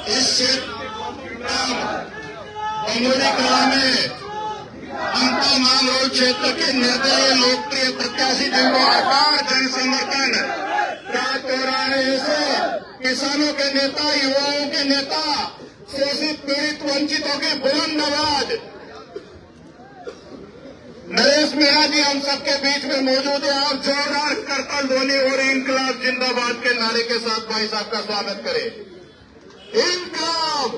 इस बंगोली कला में अंतरमान रोड क्षेत्र के निर्दलीय लोकप्रिय प्रत्याशी जन समर्थन राज चौराहे से किसानों के नेता, युवाओं के नेता, शोषित पीड़ित वंचितों के बुलंद आवाज नरेश मीणा जी हम सबके बीच में मौजूद है। आप जोरदार करतल ध्वनि और इंकलाब जिंदाबाद के नारे के साथ भाई साहब का स्वागत करें। इंकलाब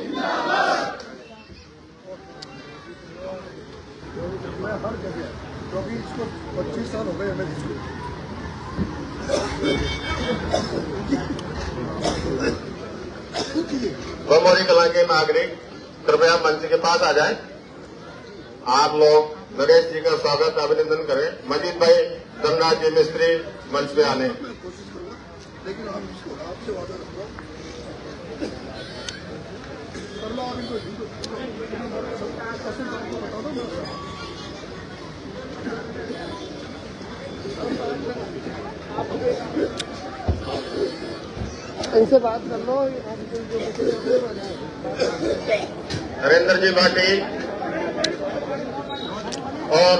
मैं हर जगह, क्योंकि इसको 25 साल हो गए हमें इसको। बंगोली कला के नागरिक कृपया मंच के पास आ जाएं। आप लोग नरेश जी का स्वागत अभिनंदन करें। मजीद भाई, धनराज जी मिस्त्री मंच पे आने। लेकिन हम इसको आपसे वादा रखूंगा कर लो। आप इनको बता दो। इनसे बात कर लो। नरेंद्र जी भाटी और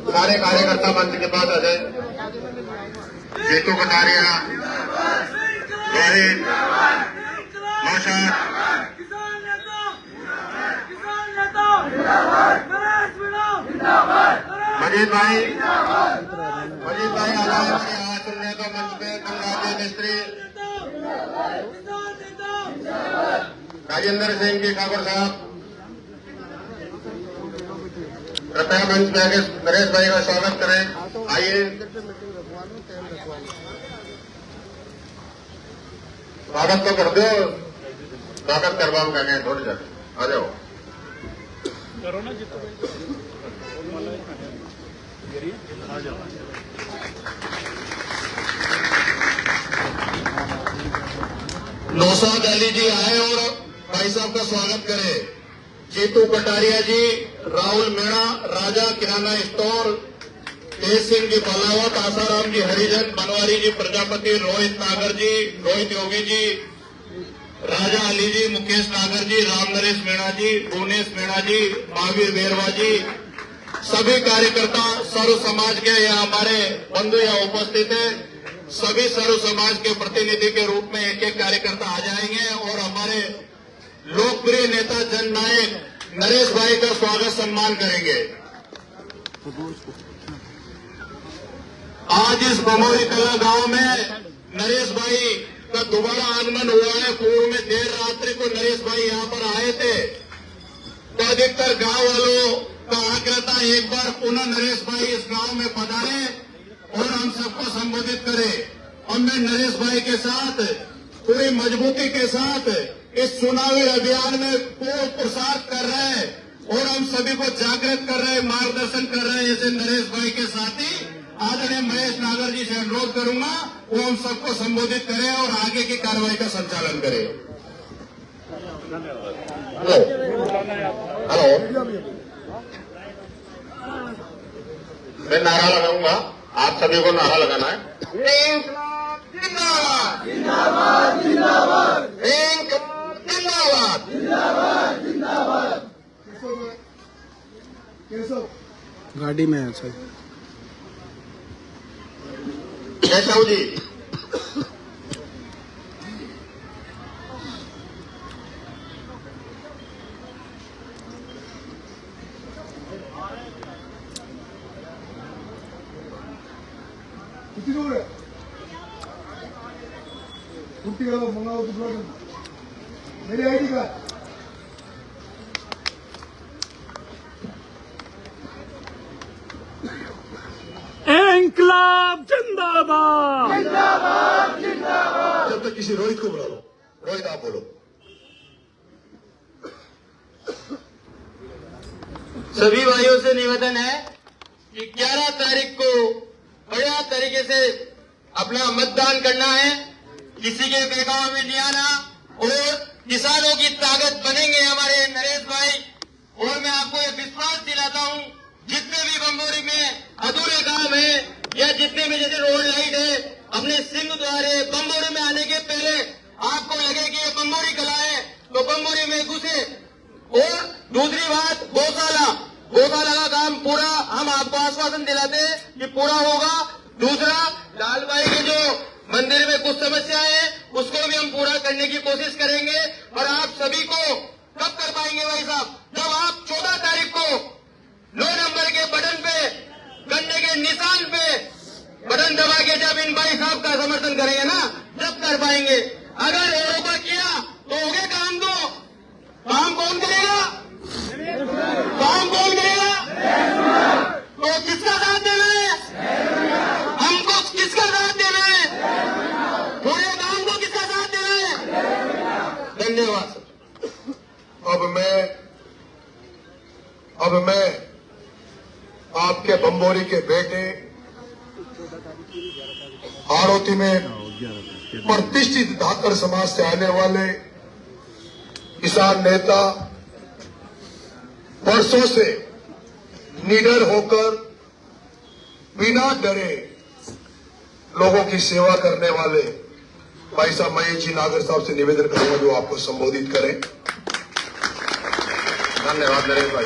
सारे कार्यकर्ता मंच के पास आ जाए। जीतू कटारिया, वाहिद, नौशाद, मजीद भाई आ जाए। आज सुनने को मंच पे धनराज मिस्त्री, राजेंद्र सिंह जी ठाकुर साहब कृपया मंच पे आगे नरेश भाई का स्वागत करें। आइए, स्वागत तो कर दो। स्वागत करवाऊं कहेंगे थोड़ी देर। आ जाओ। नौशाद अली जी आए और भाई साहब का स्वागत करें। जीतू कटारिया जी, राहुल मीणा, राजा किराना स्टोर, तेज सिंह जी बलावत, आसाराम जी हरिजन, बनवारी जी प्रजापति, रोहित नागर जी, रोहित योगी जी, राजा अली जी, मुकेश नागर जी, राम नरेश मीणा जी, भुवनेश मीणा जी, महावीर बेरवा जी, सभी कार्यकर्ता सर्व समाज के या हमारे बंधु यहाँ उपस्थित है। सभी सर्व समाज के प्रतिनिधि के रूप में एक एक कार्यकर्ता आ जाएंगे और हमारे लोकप्रिय नेता जननायक नरेश भाई का स्वागत सम्मान करेंगे। आज इस बंगोली कला गांव में नरेश भाई का दोबारा आगमन हुआ है। पूर्व में देर रात्रि को नरेश भाई यहाँ पर आए थे, तो अधिकतर गांव वालों का आग्रह था एक बार पुनः नरेश भाई इस गांव में पधारे और हम सबको संबोधित करें। और मैं नरेश भाई के साथ पूरी मजबूती के साथ इस चुनावी अभियान में पूर्ण पुरुषार्थ कर रहे हैं और हम सभी को जागृत कर रहे हैं, मार्गदर्शन कर रहे हैं। ऐसे नरेश भाई के साथी आदरणीय महेश नागर जी से अनुरोध करूंगा वो हम सबको संबोधित करें और आगे की कार्रवाई का संचालन करें। हेलो, मैं नारा लगाऊंगा, आप सभी को नारा लगाना है। इंकलाब जिंदाबाद, जिंदाबाद, जिंदाबाद, इंकलाब जिंदाबाद, जिंदाबाद, जिंदाबाद। गाड़ी में है सर केशव जी। कितनी दूर है? छुट्टी का मंगाओ तो मेरी आईडी कार्ड। इंकलाब जिंदाबाद, जिंदाबाद, जिंदाबाद। जब तक किसी रोहित को बुला लो। रोहित आप बोलो। सभी भाइयों से निवेदन है कि 11 तारीख को तरीके से अपना मतदान करना है, किसी के बहकावे में नहीं आना और किसानों की ताकत बनेंगे हमारे नरेश भाई। और मैं आपको ये विश्वास दिलाता हूं, जितने भी बम्बोरी में अधूरे काम है या जितने भी जैसे रोड लाइट है, अपने सिंह द्वारे बम्बोरी में आने के पहले आपको लगे कि ये बम्बोरी कला है तो बम्बोरी में घुसे। और दूसरी बात, गौशाला का काम पूरा हम आपको आश्वासन दिलाते हैं कि पूरा होगा। दूसरा, लाल भाई के जो मंदिर में कुछ समस्याएं हैं उसको भी हम पूरा करने की कोशिश करेंगे। और आप सभी को कब कर पाएंगे भाई साहब, जब आप 14 तारीख को 9 नंबर के बटन पे, गन्ने के निशान पे बटन दबा के जब इन भाई साहब का समर्थन करेंगे ना, जब कर पाएंगे। अगर औरों का किया तो हो गए काम, दो काम कौन करेगा, काम कौन करेगा, तो किसका साथ देना है, हमको किसका साथ देना है, पूरे काम को किसका साथ देना है। धन्यवाद। अब मैं आपके बम्बोरी के बेटे हाड़ौती में प्रतिष्ठित धाकड़ समाज से आने वाले किसान नेता, वर्षों से निडर होकर बिना डरे लोगों की सेवा करने वाले भाई साहब महेश जी नागर साहब से निवेदन करूंगा जो आपको संबोधित करें। धन्यवाद नरेश भाई।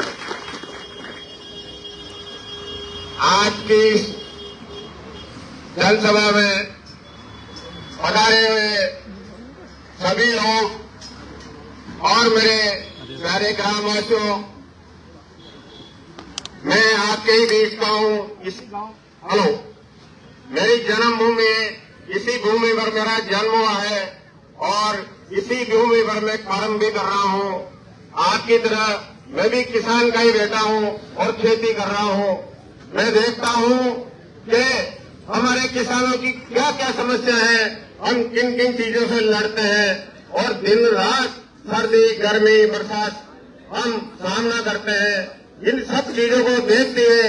आज की जनसभा में पधारे हुए सभी लोग और मेरे प्यारे ग्रामवासियों, मैं आपके ही बीच का हूं। हेलो, मेरी जन्मभूमि है, इसी भूमि पर मेरा जन्म हुआ है और इसी भूमि पर मैं कर्म भी कर रहा हूं। आपकी तरह मैं भी किसान का ही बेटा हूं और खेती कर रहा हूं। मैं देखता हूं कि हमारे किसानों की क्या क्या समस्या है, हम किन किन चीजों से लड़ते हैं और दिन रात सर्दी गर्मी बरसात हम सामना करते हैं। इन सब चीजों को देखते हुए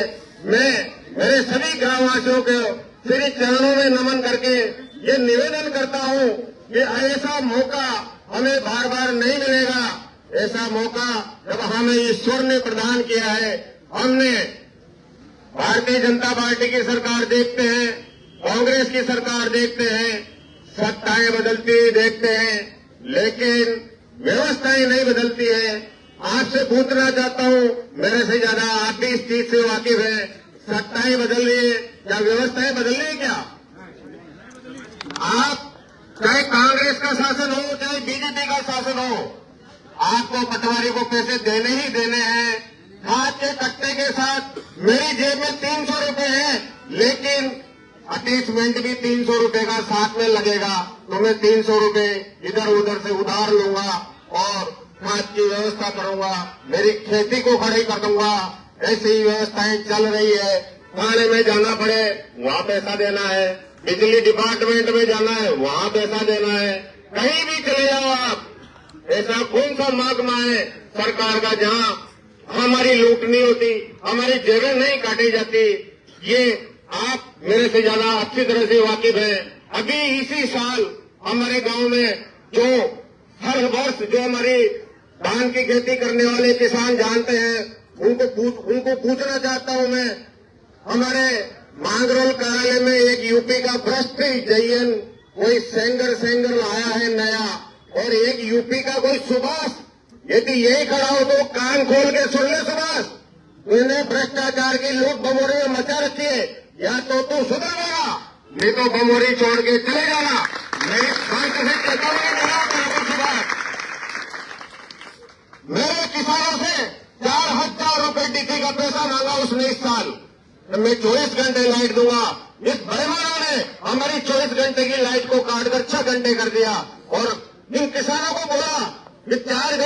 मैं मेरे सभी ग्रामवासियों के श्री चरणों में नमन करके ये निवेदन करता हूं कि ऐसा मौका हमें बार बार नहीं मिलेगा। ऐसा मौका जब हमें ईश्वर ने प्रदान किया है, हमने भारतीय जनता पार्टी की सरकार देखते हैं, कांग्रेस की सरकार देखते हैं, सत्ताएं बदलती हुई देखते हैं, लेकिन व्यवस्थाएं नहीं बदलती है। आपसे पूछना चाहता हूं, मेरे से ज्यादा आप भी इस चीज से वाकिफ हैं, सत्ताएं बदल रही है या व्यवस्थाएं बदल रही है क्या? आप चाहे कांग्रेस का शासन हो चाहे बीजेपी का शासन हो, आपको पटवारी को पैसे देने ही देने हैं। खाद के कट्टे के साथ मेरी जेब में 300 रुपए है, लेकिन अटैचमेंट भी 300 रुपए का साथ में लगेगा, तो मैं 300 रुपए इधर उधर से उधार लूंगा और खाद की व्यवस्था करूंगा, मेरी खेती को खड़ी कर दूंगा। ऐसी ही व्यवस्थाएं चल रही है। थाने में जाना पड़े वहां पैसा देना है, बिजली डिपार्टमेंट में जाना है वहां पैसा देना है, कहीं भी चले जाओ आप। ऐसा कौन सा महकमा है सरकार का जहां हमारी लूट नहीं होती, हमारी जेबें नहीं काटी जाती? ये आप मेरे से ज्यादा अच्छी तरह से वाकिफ हैं। अभी इसी साल हमारे गांव में जो हर वर्ष जो हमारी धान की खेती करने वाले किसान जानते हैं, उनको पूछना चाहता हूं मैं। हमारे मांगरोल कार्यालय में एक यूपी का भ्रष्ट जयन कोई सेंगर आया है नया, और एक यूपी का कोई सुभाष, यदि यही खड़ा हो तो कान खोल के सुन ले सुभाष, तूने भ्रष्टाचार की लूट बमोरी में मचा रखी है, या तो तू सुधरेगा नहीं तो बमोरी छोड़ के चले जाना। मेरी बात से चेतावनी देना सुभाष। मेरे किसानों से 4000 रुपए डीपी का पैसा मांगा उसने इस साल, मैं 24 घंटे लाइट दूंगा। इस बेईमानों ने हमारी 24 घंटे की लाइट को काटकर 6 घंटे कर दिया और इन किसानों को बोला कि 6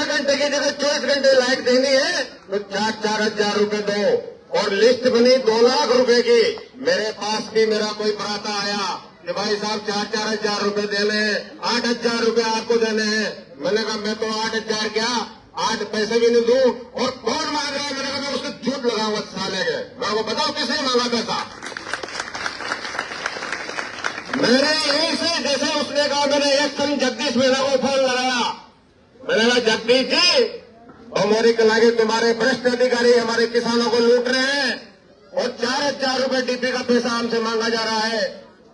घंटे की जगह 24 घंटे लाइट देनी है तो 4-4 हजार रुपए दो। और लिस्ट बनी 2 लाख रुपए की। मेरे पास भी मेरा कोई पराता आया कि भाई साहब 4-4 हजार रुपए देने हैं, 8 हजार रुपए आपको देने हैं। मैंने कहा मैं तो 8 हजार क्या 8 पैसे भी नहीं दूं। और कौन मांग रहा है? मैंने कहा मैं उसको झूठ लगाऊंगा साले के। मैं वो बताओ किसने मांगा पैसा? मेरे यहीं से जैसे उसने कहा, मैंने एक सन जगदीश मीणा को फोन लगाया, मैंने कहा जगदीश जी भमोरी कला के तुम्हारे भ्रष्ट अधिकारी हमारे किसानों को लूट रहे हैं और 4,000 रुपए डीपी का पैसा हमसे मांगा जा रहा है।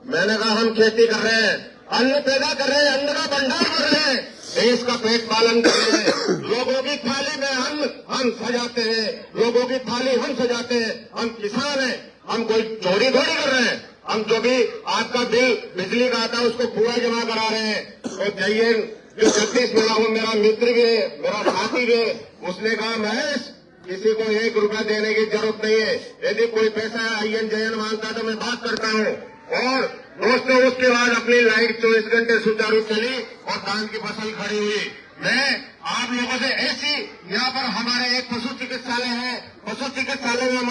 मैंने कहा हम खेती कर रहे हैं, अन्न पैदा कर रहे हैं, अन्न का भंडार कर रहे हैं, देश का पेट पालन कर रहे हैं, लोगों की थाली में अन्न हम सजाते हैं, लोगों की थाली हम सजाते हैं, हम किसान हैं, हम कोई चोरी थोड़ी कर रहे हैं, हम जो भी आपका बिल बिजली का आता है उसको पूरा जमा करा रहे हैं। तो चाहिए जो जगदीश मीणा हूं, मेरा मित्र भी है, मेरा साथी भी है, उसने कहा महेश किसी को 1 रुपया देने की जरूरत नहीं है, यदि कोई पैसा आईएन जयन मांगता तो मैं बात करता हूं। और दोस्तों उसके बाद अपनी लाइट 24 घंटे सुचारू चली और धान की फसल खड़ी हुई। मैं आप लोगों से ऐसी, यहाँ पर हमारे एक पशु चिकित्सालय है, पशु चिकित्सालय में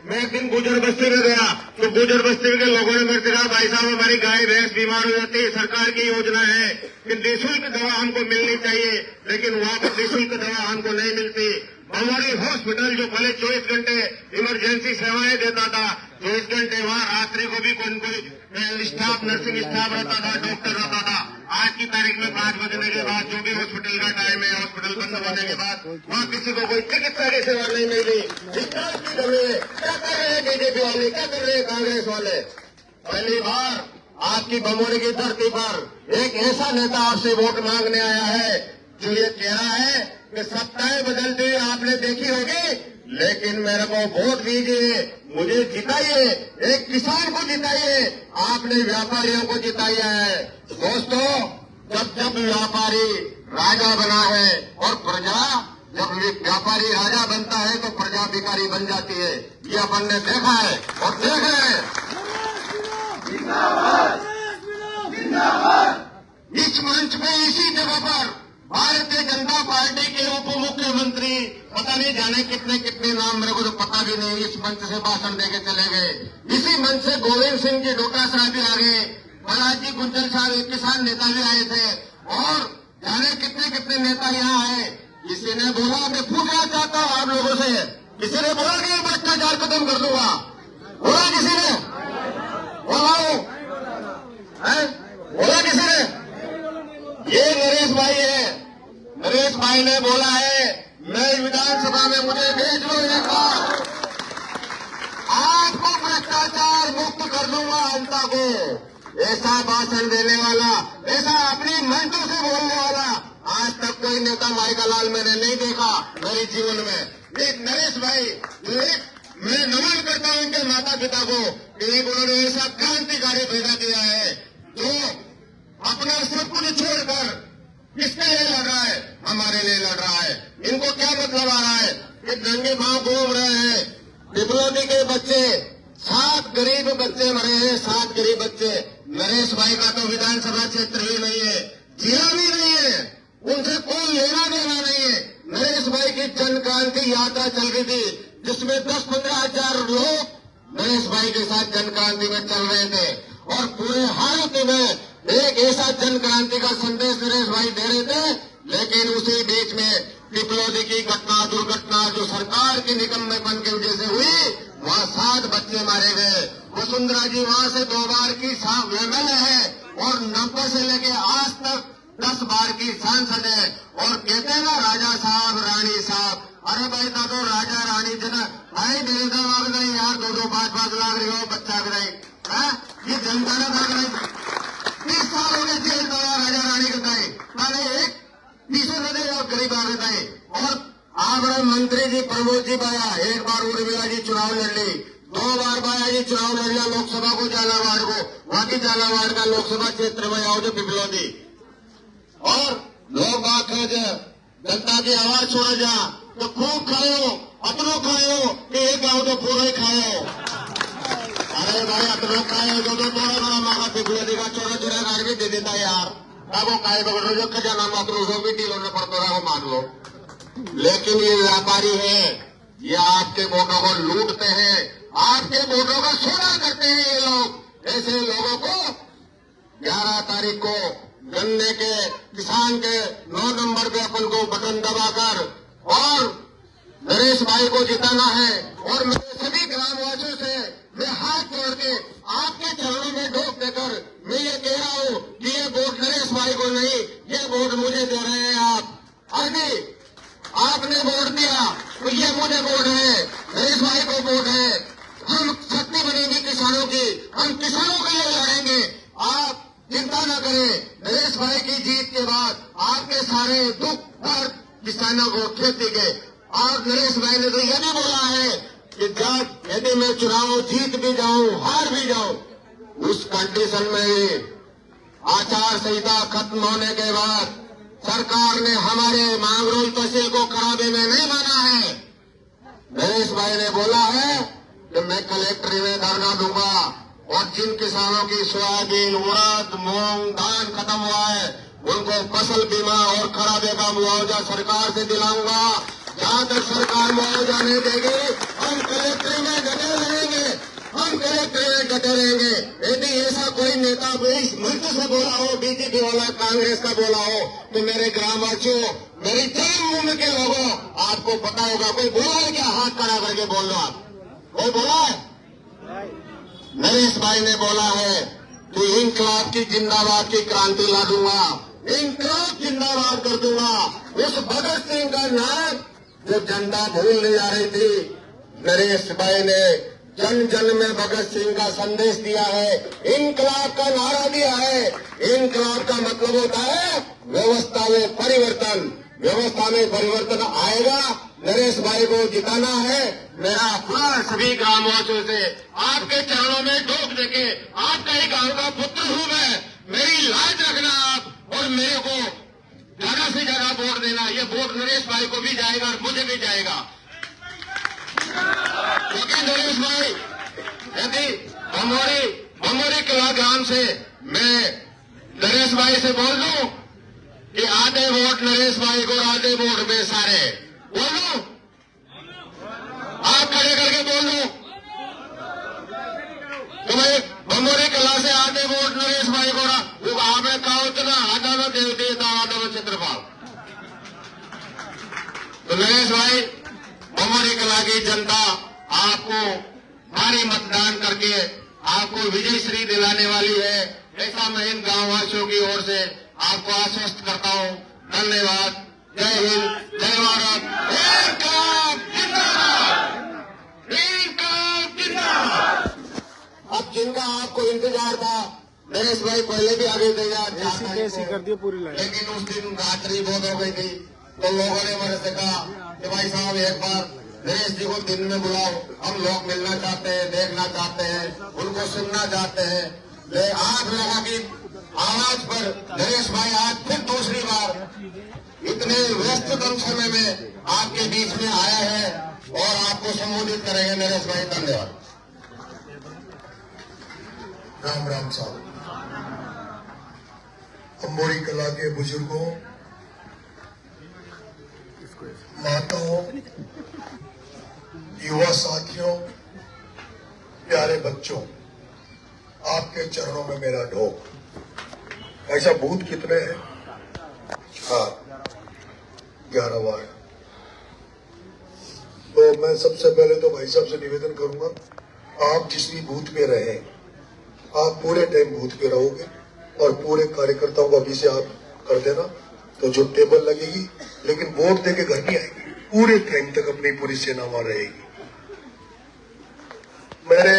मैं एक दिन गुजर बस्ती में गया तो गुजर बस्ती के लोगों ने मेरे से कहा भाई साहब हमारी गाय भैंस बीमार हो जाती है, सरकार की योजना है कि निःशुल्क दवा हमको मिलनी चाहिए, लेकिन वहाँ पर निःशुल्क दवा हमको नहीं मिलती। भमोरी हॉस्पिटल जो पहले 24 घंटे इमरजेंसी सेवाएं देता था, 24 घंटे वहाँ रात्रि को भी कोई स्टाफ, नर्सिंग स्टाफ रहता था, डॉक्टर रहता था। आज की तारीख में 5 बजने के बाद जो भी हॉस्पिटल का टाइम है, हॉस्पिटल बंद होने के बाद वहाँ किसी को कोई चिकित्सा की सेवा नहीं मिल रही। स्टाफ की कमी है। क्या कर रहे हैं बीजेपी वाले, क्या कर रहे हैं कांग्रेस वाले? पहली बार आपकी भमोरी की धरती पर एक ऐसा नेता आपसे वोट मांगने आया है जो ये कह रहा है कि सत्ताएं बदलती हुई आपने देखी होगी, लेकिन मेरे को वोट दीजिए, मुझे जिताइए, एक किसान को जिताइए, आपने व्यापारियों को जिताया है। दोस्तों जब व्यापारी राजा बना है और प्रजा, जब व्यापारी राजा बनता है तो प्रजा भिखारी बन जाती है, ये अपन ने देखा है और देख रहे हैं। इस मंच पे इसी जगह पर भारतीय जनता पार्टी के उप मुख्यमंत्री, पता नहीं जाने कितने कितने नाम, मेरे को तो पता भी नहीं, इस मंच से भाषण देके चले गए। इसी मंच से गोविंद सिंह जी डोटासरा भी आ गए, प्रहलाद जी गुंजल साहब एक किसान नेता भी आए थे और जाने कितने कितने नेता यहाँ आए। किसी ने बोला, मैं पूछना चाहता हूँ आप लोगों से, किसी ने बोला कि भ्रष्टाचार खत्म कर दूंगा? बोला किसी ने? बोला किसी ने? ये नरेश भाई है, नरेश भाई ने बोला है मैं विधानसभा में मुझे भेज लो एक बार, आपको भ्रष्टाचार मुक्त कर दूंगा जनता को। ऐसा भाषण देने वाला, ऐसा अपनी मंचों से बोलने वाला आज तक कोई नेता माइका लाल मैंने नहीं देखा मेरे जीवन में। एक नरेश भाई, मैं नमन करता हूं उनके माता पिता को कि उन्होंने ऐसा क्रांतिकारी पैदा किया है जो अपना सब कुछ छोड़कर किसके लिए लड़ रहा है? हमारे लिए लड़ रहा है। इनको क्या मतलब आ रहा है कि नंगे पांव घूम रहे हैं? डिप्लोमी के बच्चे, 7 गरीब बच्चे मरे हैं, 7 गरीब बच्चे। नरेश भाई का तो विधानसभा क्षेत्र ही नहीं है, जिला भी नहीं है, उनसे कोई लेना देना नहीं है। नरेश भाई की जन क्रांति यात्रा चल रही थी जिसमें 10-15 हजार लोग नरेश भाई के साथ जन क्रांति में चल रहे थे और पूरे हालत में एक ऐसा जन क्रांति का संदेश नरेश भाई दे रहे थे। लेकिन उसी बीच में पिपलोदी की घटना, दुर्घटना जो सरकार के निकम्मेपन की वजह से हुई, वहाँ 7 बच्चे मारे गए। वसुंधरा जी वहाँ से 2 बार की एमएलए है और 90 से लेके आज तक 10 बार की सांसद है। और कहते हैं ना राजा साहब रानी साहब, अरे भाई दादो राजा रानी जना भाई दिल का मांग रहे यार, 2-2, 5-5 लाख रही बच्चा कराई, ये जनता ने मांग रही। 30 साल हो गए जेल दवा राजा रानी के ताई, मैंने एक 20 दे और गरीब आ गए। और आप मंत्री जी प्रमोद जी बाया, एक बार उर्मिला जी चुनाव लड़ ली, 2 बार बाया जी चुनाव लड़ लिया लोकसभा को, झालावाड़ को, वहां की झालावाड़ का लोकसभा क्षेत्र में आओ जो पिपलोदी। और लोग बात है जनता की आवाज छोड़ा जा तो खूब खाओ, अपनों खाओ कि एक गाँव तो पूरा ही खाओ। अरे भाई अपनों खाओ जो तो थोड़ा बड़ा मांगा पिपलोदी का छोटा गाड़ भी दे देता यार, वो काय बगड़ जो खजाना मात्र भी डीलों ने पड़ता रहा वो मान लो। लेकिन ये व्यापारी है, ये आपके वोटों को लूटते हैं, आपके वोटों का सोना करते हैं ये लोग। ऐसे लोगों को 11 तारीख को गन्ने के किसान के 9 नंबर पे अपन को बटन दबाकर और नरेश भाई को जिताना है। और मेरे सभी ग्रामवासियों से मैं हाथ जोड़ के आपके चरणों में ढोक देकर मैं ये हम किसानों के लिए लड़ेंगे। आप चिंता न करें, नरेश भाई की जीत के बाद आपके सारे दुख दर्द किसानों को खेती के। और नरेश भाई ने तो यह भी बोला है कि जब यदि मैं चुनाव जीत भी जाऊं, हार भी जाऊं, उस कंडीशन में आचार संहिता खत्म होने के बाद सरकार ने हमारे मांगरोल तहसील को करावे में नहीं माना है। नरेश भाई ने बोला है कि मैं कलेक्ट्री में धरना दूंगा और जिन किसानों की सोयाबीन, उड़द, मूंग, धान खत्म हुआ है उनको फसल बीमा और खराबे का मुआवजा सरकार से दिलाऊंगा। जहां तक सरकार मुआवजा नहीं देगी हम कलेक्ट्री में डटे रहेंगे, हम कलेक्ट्री में डटे रहेंगे। यदि ऐसा कोई नेता इस मंच से बोला हो, बीजेपी वाला, कांग्रेस का बोला हो, तो मेरे ग्रामवासियों, मेरी जन्मभूमि के लोगों, आपको पता होगा। कोई बोला है क्या? हाथ खड़ा करके बोल लो आप। कोई बोला है? नरेश भाई ने बोला है कि इंकलाब की जिंदाबाद की क्रांति ला दूंगा, इंकलाब जिंदाबाद कर दूंगा। उस भगत सिंह का नाम जो जनता भूलने जा रही थी, नरेश भाई ने जन जन में भगत सिंह का संदेश दिया है, इंकलाब का नारा दिया है। इंकलाब का मतलब होता है व्यवस्था में परिवर्तन। व्यवस्था में परिवर्तन आएगा। नरेश भाई को जिताना है। मेरा आह्वान सभी ग्रामवासियों से, आपके चरणों में डोक देके, आपका ही गांव का पुत्र हूं मैं, मेरी लाज रखना आप, और मेरे को ज्यादा से ज्यादा वोट देना। ये वोट नरेश भाई को भी जाएगा और मुझे भी जाएगा। क्योंकि नरेश भाई, यदि भमोरी कला ग्राम से मैं नरेश भाई से बोल दूं कि आधे वोट नरेश भाई को, आधे वोट में सारे, बोल दूं? आप खड़े करके बोल दूं तो भाई भमोरी कला से आधे वोट नरेश भाई को, वो आपने कहा उतना आधा में देवता, आधा में क्षेत्रपाल। तो नरेश भाई, भमोरी कला की जनता आपको भारी मतदान करके आपको विजय श्री दिलाने वाली है। ऐसा मैं इन गांववासियों की ओर से आपको आश्वस्त करता हूं। धन्यवाद। जय हिंद, जय भारत। इंकलाब जिंदाबाद, इंकलाब जिंदाबाद। अब जिनका आपको इंतजार था, नरेश भाई पहले भी आगे ऐसी कर दिया पूरी लाइन। लेकिन उस दिन रात्रि बहुत हो गई थी, तो लोगों ने मेरे से कहा कि भाई साहब एक बार नरेश जी को दिन में बुलाओ, हम लोग मिलना चाहते हैं, देखना चाहते हैं, उनको सुनना चाहते हैं। आप लोगों की आवाज पर नरेश भाई आज फिर दूसरी बार इतने व्यस्ततम समय में आपके बीच में आया है और आपको संबोधित करेंगे। नरेश भाई, धन्यवाद। राम राम साहब, भमोरी कला के बुजुर्गों, माताओं, युवा साथियों, प्यारे बच्चों, आपके चरणों में मेरा ढोक। ऐसा बूथ कितने हैं? हाँ, 11 वार्ड। तो मैं सबसे पहले तो भाई साहब से निवेदन करूंगा, आप जिस भी बूथ पे रहे, आप पूरे टाइम बूथ पे रहोगे और पूरे कार्यकर्ताओं को अभी से आप कर देना। तो जो टेबल लगेगी, लेकिन वोट देके घर नहीं आएगी, पूरे टाइम तक अपनी पूरी सेना वहां रहेगी। मेरे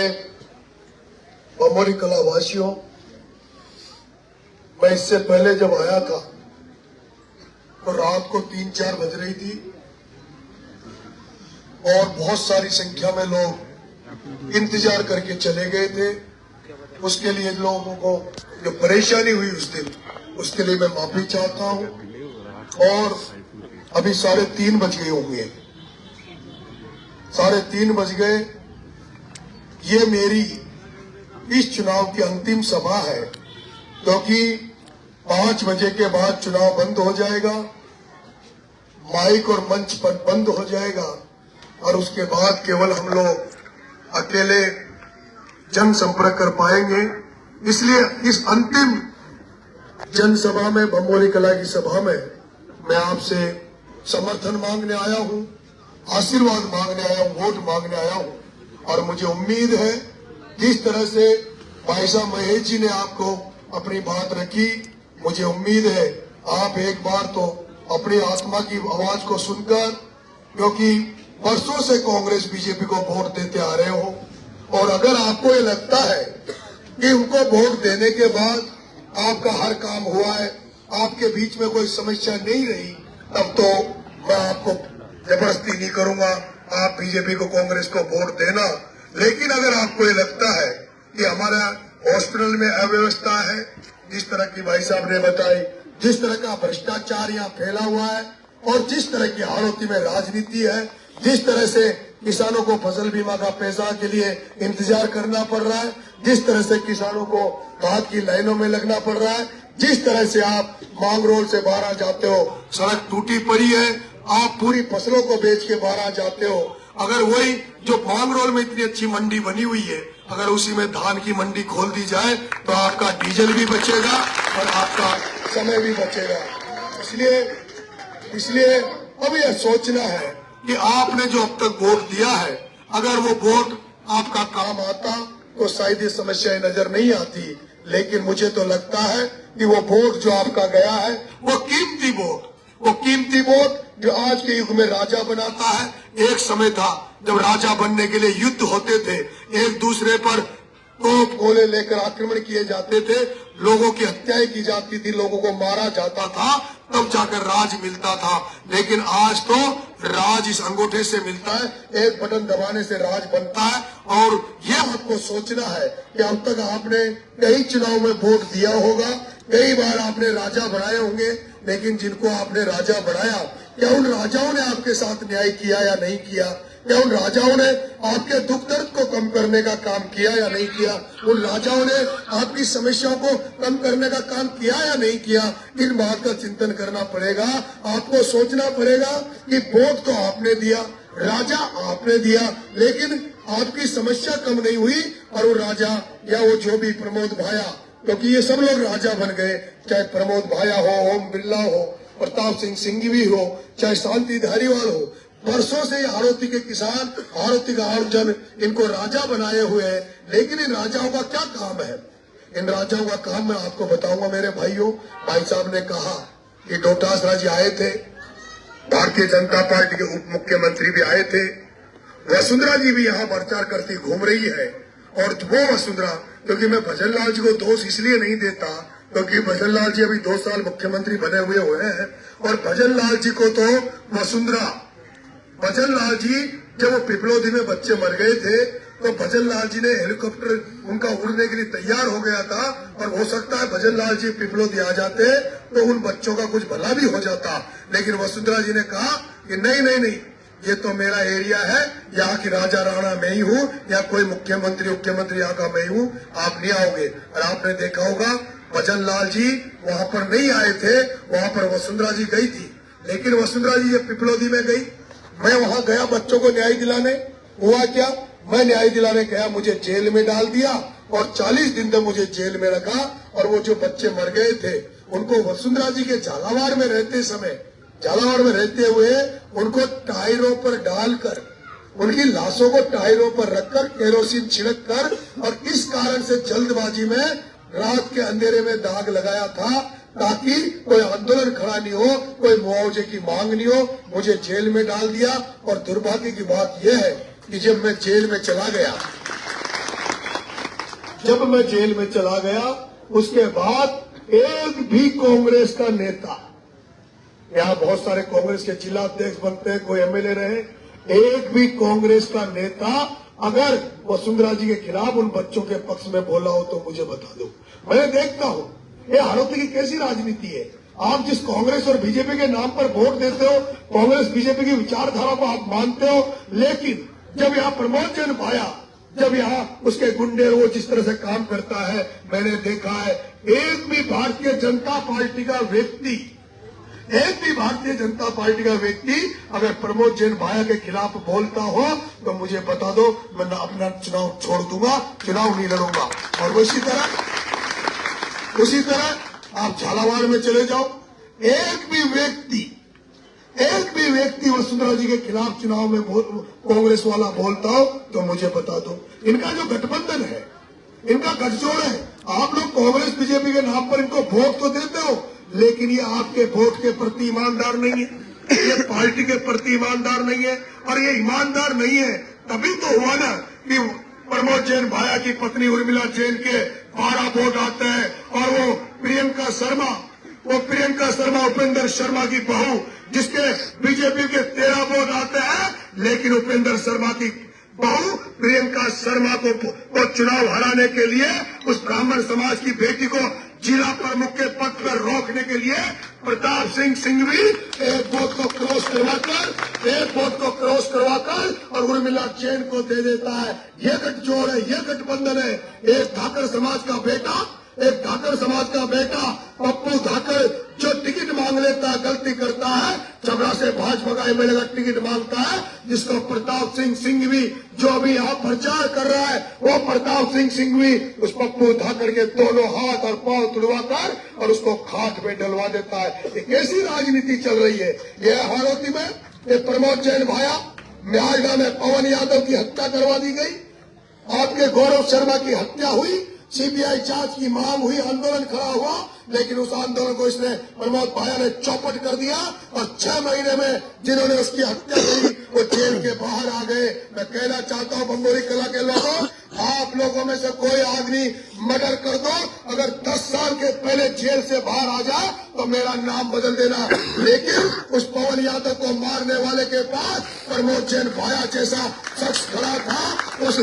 भमोरी कला वासियों, मैं इससे पहले जब आया था तो रात को 3-4 बज रही थी और बहुत सारी संख्या में लोग इंतजार करके चले गए थे। उसके लिए लोगों को जो परेशानी हुई उस दिन, उसके लिए मैं माफी चाहता हूं। और अभी 3:30 बज गए होंगे, 3:30 बज गए। ये मेरी इस चुनाव की अंतिम सभा है, क्योंकि 5 बजे के बाद चुनाव बंद हो जाएगा, माइक और मंच पर बंद हो जाएगा और उसके बाद केवल हम लोग अकेले जनसंपर्क कर पाएंगे। इसलिए इस अंतिम जनसभा में, भमोरी कला की सभा में, मैं आपसे समर्थन मांगने आया हूं, आशीर्वाद मांगने आया हूं, वोट मांगने आया हूं। और मुझे उम्मीद है जिस तरह से भाई साहब महेश जी ने आपको अपनी बात रखी, मुझे उम्मीद है आप एक बार तो अपनी आत्मा की आवाज को सुनकर, क्योंकि वर्षों से कांग्रेस बीजेपी को वोट देते आ रहे हो, और अगर आपको ये लगता है कि उनको वोट देने के बाद आपका हर काम हुआ है, आपके बीच में कोई समस्या नहीं रही, तब तो मैं आपको जबरदस्ती नहीं करूंगा, आप बीजेपी को, कांग्रेस को वोट देना। लेकिन अगर आपको ये लगता है कि हमारा हॉस्पिटल में अव्यवस्था है, जिस तरह की भाई साहब ने बताई, जिस तरह का भ्रष्टाचार यहाँ फैला हुआ है और जिस तरह की हालत में राजनीति है, जिस तरह से किसानों को फसल बीमा का पैसा के लिए इंतजार करना पड़ रहा है, जिस तरह से किसानों को खाद की लाइनों में लगना पड़ रहा है, जिस तरह से आप मांगरोल से बाहर आ जाते हो, सड़क टूटी पड़ी है, आप पूरी फसलों को बेच के बाहर आ जाते हो। अगर वही जो मांगरोल में इतनी अच्छी मंडी बनी हुई है, अगर उसी में धान की मंडी खोल दी जाए तो आपका डीजल भी बचेगा और आपका समय भी बचेगा। इसलिए अब यह सोचना है कि आपने जो अब तक वोट दिया है, अगर वो वोट आपका काम आता तो शायद ये समस्याएं नजर नहीं आती। लेकिन मुझे तो लगता है कि वो वोट जो आपका गया है, वो कीमती वोट जो आज के युग में राजा बनाता है। एक समय था जब राजा बनने के लिए युद्ध होते थे, एक दूसरे पर तोप गोले लेकर आक्रमण किए जाते थे, लोगों की हत्याएं की जाती थी, लोगों को मारा जाता था, तब जाकर राज मिलता था। लेकिन आज तो राज इस अंगूठे से मिलता है, एक बटन दबाने से राज बनता है। और यह आपको सोचना है कि अब तक आपने कई चुनाव में वोट दिया होगा, कई बार आपने राजा बनाए होंगे, लेकिन जिनको आपने राजा बनाया, क्या उन राजाओं ने आपके साथ न्याय किया या नहीं किया? क्या उन राजाओं ने आपके दुख दर्द को कम करने का काम किया या नहीं किया? उन राजाओं ने आपकी समस्याओं को कम करने का काम किया या नहीं किया? इन बात का चिंतन करना पड़ेगा। आपको सोचना पड़ेगा कि वोट तो आपने दिया, राजा आपने दिया, लेकिन आपकी समस्या कम नहीं हुई और वो राजा या वो जो भी प्रमोद भाया, क्योंकि ये सब लोग राजा बन गए, चाहे प्रमोद भाया हो, ओम बिरला हो, प्रताप सिंह सिंघवी हो, चाहे शांति धारीवाल हो, वर्षों से हाड़ौती के किसान, हाड़ौती का आमजन इनको राजा बनाए हुए हैं। लेकिन इन राजाओं का क्या काम है? इन राजाओं का काम मैं आपको बताऊंगा मेरे भाइयों। भाई साहब ने कहा कि डोटासरा जी आए थे, भारतीय जनता पार्टी के उप मुख्यमंत्री भी आए थे, वसुंधरा जी भी यहाँ प्रचार करती घूम रही है। और वो वसुंधरा, क्योंकि मैं भजन लाल जी को दोष इसलिए नहीं देता क्योंकि भजन लाल जी अभी 2 साल मुख्यमंत्री बने हुए हैं, और भजन लाल जी को तो वसुंधरा, भजन लाल जी जब वो पिपलोदी में बच्चे मर गए थे तो भजन लाल जी ने हेलीकॉप्टर उनका उड़ने के लिए तैयार हो गया था, और हो सकता है भजन लाल जी पिपलोदी आ जाते तो उन बच्चों का कुछ भला भी हो जाता। लेकिन वसुंधरा जी ने कहा कि नहीं, ये तो मेरा एरिया है, यहाँ की राजा राणा मैं ही हूँ, या कोई मुख्यमंत्री यहाँ का मैं हूँ, आप नहीं आओगे। और आपने देखा होगा भजन लाल जी वहाँ पर नहीं आए थे, वहाँ पर वसुंधरा जी गई थी। लेकिन वसुंधरा जी जब पिपलोदी में गई, मैं वहाँ गया बच्चों को न्याय दिलाने, हुआ क्या? मैं न्याय दिलाने गया, मुझे जेल में डाल दिया और 40 दिन तक मुझे जेल में रखा। और वो जो बच्चे मर गए थे उनको वसुंधरा जी के झालावाड़ में रहते हुए उनको टायरों पर डालकर, उनकी लाशों को टायरों पर रखकर केरोसिन छिड़क कर, और इस कारण से जल्दबाजी में रात के अंधेरे में दाग लगाया था ताकि कोई आंदोलन खड़ा नहीं हो, कोई मुआवजे की मांग नहीं हो। मुझे जेल में डाल दिया। और दुर्भाग्य की बात यह है कि जब मैं जेल में चला गया, उसके बाद एक भी कांग्रेस का नेता, यहाँ बहुत सारे कांग्रेस के जिला अध्यक्ष बनते हैं, कोई एमएलए रहे, एक भी कांग्रेस का नेता अगर वसुंधरा जी के खिलाफ उन बच्चों के पक्ष में बोला हो तो मुझे बता दो। मैं देखता हूँ ये हाड़ौती की कैसी राजनीति है। आप जिस कांग्रेस और बीजेपी के नाम पर वोट देते हो, कांग्रेस बीजेपी की विचारधारा को आप मानते हो, लेकिन जब यहाँ प्रमोद जैन पाया, जब यहाँ उसके गुंडे वो जिस तरह से काम करता है, मैंने देखा है एक भी भारतीय जनता पार्टी का व्यक्ति अगर प्रमोद जैन भाया के खिलाफ बोलता हो तो मुझे बता दो, मैं अपना चुनाव छोड़ दूंगा, चुनाव नहीं लड़ूंगा। और उसी तरह आप झालावाड़ में चले जाओ, एक भी व्यक्ति वसुंधरा जी के खिलाफ चुनाव में कांग्रेस वाला बोलता हो तो मुझे बता दो। इनका जो गठबंधन है, इनका गठजोड़ है, आप लोग कांग्रेस बीजेपी के नाम पर इनको वोट तो देते हो, लेकिन ये आपके वोट के प्रति ईमानदार नहीं है, ये पार्टी के प्रति ईमानदार नहीं है। और ये ईमानदार नहीं है तभी तो हुआ ना कि प्रमोद जैन भाया की पत्नी उर्मिला जैन के 12 वोट आते हैं और वो प्रियंका शर्मा उपेंद्र शर्मा की बहू जिसके बीजेपी के 13 वोट आते हैं, लेकिन उपेंद्र शर्मा की बहू प्रियंका शर्मा को चुनाव हराने के लिए उस ब्राह्मण समाज की बेटी को जिला प्रमुख के पद पर रोकने के लिए प्रताप सिंह सिंघवी एक वोट को क्रॉस करवाकर और उर्मिला जैन को दे देता है। ये गठजोड़ है, ये गठबंधन है। एक धाकड़ समाज का बेटा पप्पू धाकड़ जो टिकट मांग लेता है, गलती करता है, छबरा से भाजपा का एमएलए का टिकट मांगता है, जिसको प्रताप सिंह सिंघवी जो अभी यहाँ प्रचार कर रहा है, वो प्रताप सिंह सिंघवी उस पप्पू धाकड़ के दोनों हाथ और पांव तुड़वाकर और उसको खाट पे डलवा देता है। ये कैसी राजनीति चल रही है? ये हाड़ौती में ये प्रमोद जैन भाया म्यालडा में पवन यादव की हत्या करवा दी गई, आपके गौरव शर्मा की हत्या हुई, सीबीआई जांच की मांग हुई, आंदोलन खड़ा हुआ, लेकिन उस आंदोलन को इसने प्रमोद भाया ने चौपट कर दिया और 6 महीने में जिन्होंने उसकी हत्या की वो जेल के बाहर आ गए। मैं कहना चाहता हूं बम्बोरी कला के लोगों, आप लोगों में से कोई आदमी मर्डर कर दो, अगर 10 साल के पहले जेल से बाहर आ जाए तो मेरा नाम बदल देना, लेकिन उस पवन यादव को मारने वाले के पास प्रमोद जैन भाया जैसा शख्स खड़ा था। उस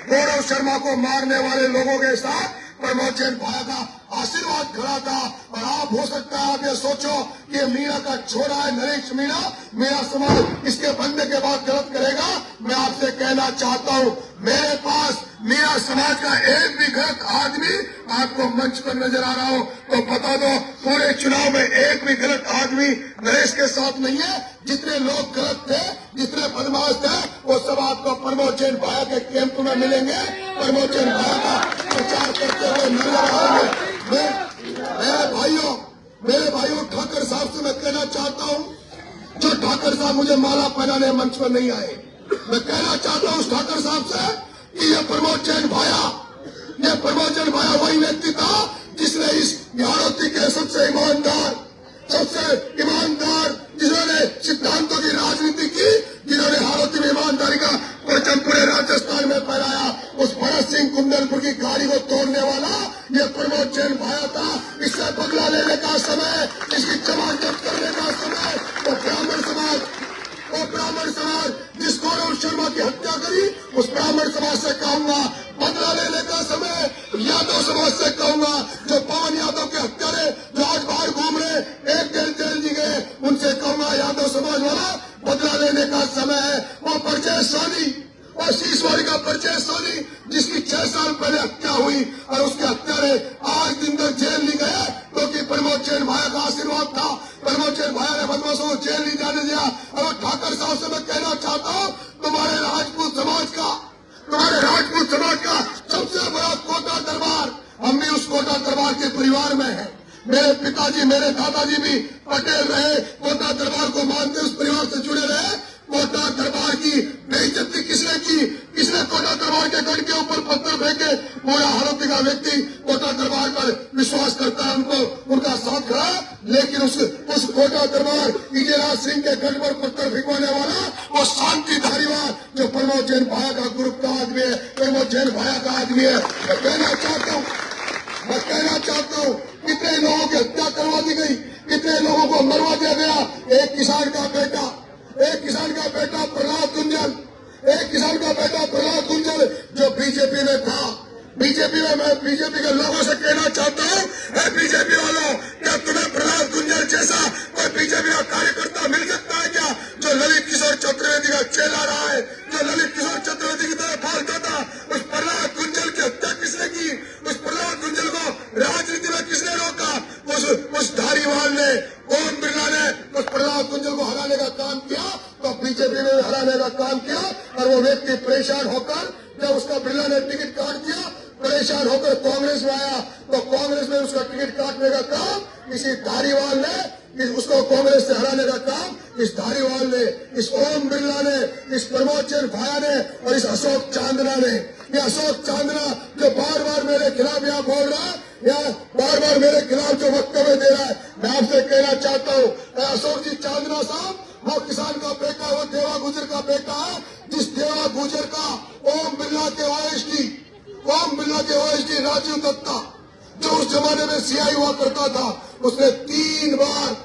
गौरव शर्मा को मारने वाले लोगों के साथ प्रमोद जैन भाया का आशीर्वाद खड़ा था। और आप हो सकता है आप ये सोचो कि ये मीणा का छोरा है, नरेश मीणा समाज इसके बनने के बाद गलत करेगा। मैं आपसे कहना चाहता हूँ, मेरे पास मीणा समाज का एक भी गलत आदमी आपको मंच पर नजर आ रहा हो तो बता दो, पूरे चुनाव में एक भी गलत आदमी नरेश के साथ नहीं है। जितने लोग गलत थे, जितने बदमाश थे, वो सब आपको प्रमोद जैन भाया के कैंप में मिलेंगे, प्रमोद जैन भाया का प्रचार करते हुए नजर आएंगे। मेरे भाइयों ठाकर साहब से मैं कहना चाहता हूं, जो ठाकर साहब मुझे माला पहनाने मंच पर नहीं आए, मैं कहना चाहता हूं उस ठाकर साहब से कि ये प्रमोद जैन भाया वही व्यक्ति था जिसने इस हाड़ौती के सबसे ईमानदार जिन्होंने सिद्धांतों की राजनीति की, जिन्होंने हाड़ौती में ईमानदारी का परचम पूरे राजस्थान में फहराया। उस भरत सिंह कुंदनपुर की गाड़ी को तोड़ने वाला ये प्रमोद जैन भाया था। इससे बदला लेने का समय, इसकी जमानत जब्त करने का समय, वो ब्राह्मण समाज जिस गौरव शर्मा की हत्या करी, उस ब्राह्मण समाज से कहूंगा बदला लेने का समय। यादव समाज से कहूंगा जो पवन यादव के हत्यारे जो आज बाहर घूम रहे, एक जेल जी गए, उनसे कहूंगा यादव समाज वाला बदला लेने का समय है। वो परचय सोनी और शीशवाड़ी का परिचय सोनी जिसकी 6 साल पहले हत्या हुई और उसके हत्यारे आज दिन तक जेल नहीं गए क्योंकि प्रमोद जैन भाया का आशीर्वाद था। प्रमोद जैन भाया ने बदमाशों को जेल नहीं जाने दिया। और ठाकर साहब से मैं कहना चाहता हूँ, तुम्हारे राजपूत समाज का सबसे बड़ा कोटा दरबार, हम भी उस कोटा दरबार के परिवार में हैं। मेरे पिताजी, मेरे दादाजी भी पटेल रहे, कोटा दरबार को मानते उस परिवार से जुड़े रहे। कोटा दरबार की बेइज्जती किसने की? किसने कोटा दरबार के गढ़ के ऊपर पत्थर फेंके? पूरा हाड़ौती का व्यक्ति कोटा दरबार पर विश्वास करता है, उनका साथ खड़ा, लेकिन उस कोटा दरबार इजराज सिंह के गढ़ पर पत्थर फेंकवाने वाला वो शांति धारीवाल जो प्रमोद जैन भाया का ग्रुप का आदमी है, प्रमोद जैन भाया का आदमी है। मैं कहना चाहता हूँ कितने लोगों की हत्या करवा दी गई, कितने लोगों को मरवा दिया गया। एक किसान का बेटा प्रहलाद गुंजल जो बीजेपी में था, मैं बीजेपी के लोगों से कहना चाहता हूँ, बीजेपी वालों, क्या तुम्हें प्रहलाद गुंजल जैसा कोई बीजेपी का कार्यकर्ता मिल सकता है क्या, जो ललित किशोर चतुर्वेदी का चेला रहा है, जो ललित किशोर चतुर्वेदी की तरह फालता था? उस प्रहलाद गुंजल की हत्या किसने की? उस प्रहलाद गुंजल को राजनीति में किसने रोका? उस धारीवाल ने, ओम बिरला ने उस प्रहलाद गुंजल को हराने का काम किया, तो बीजेपी ने हराने का काम किया। और वो व्यक्ति परेशान होकर, जब उसका बिरला ने टिकट काट दिया, परेशान होकर कांग्रेस में आया, तो कांग्रेस में उसका टिकट काटने का काम इसी धारीवाल ने, उसको कांग्रेस से हराने का काम इस धारीवाल ने, इस ओम बिरला ने, इस प्रमोद जैन भाया ने और इस अशोक चांदना ने। ये अशोक चांदना जो बार बार मेरे खिलाफ यहाँ बोल रहा है, या बार बार मेरे खिलाफ जो वक्तव्य दे रहा है, मैं आपसे कहना चाहता हूँ, अशोक जी चांदना साहब वो किसान का बेटा, वो देवा गुजर का बेटा है, जिस देवा गुजर का ओम बिरला के के ओएसडी, ओम बिरला के ओएसडी राजीव दत्ता, जो उस जमाने में सीआई हुआ करता था, उसने तीन बार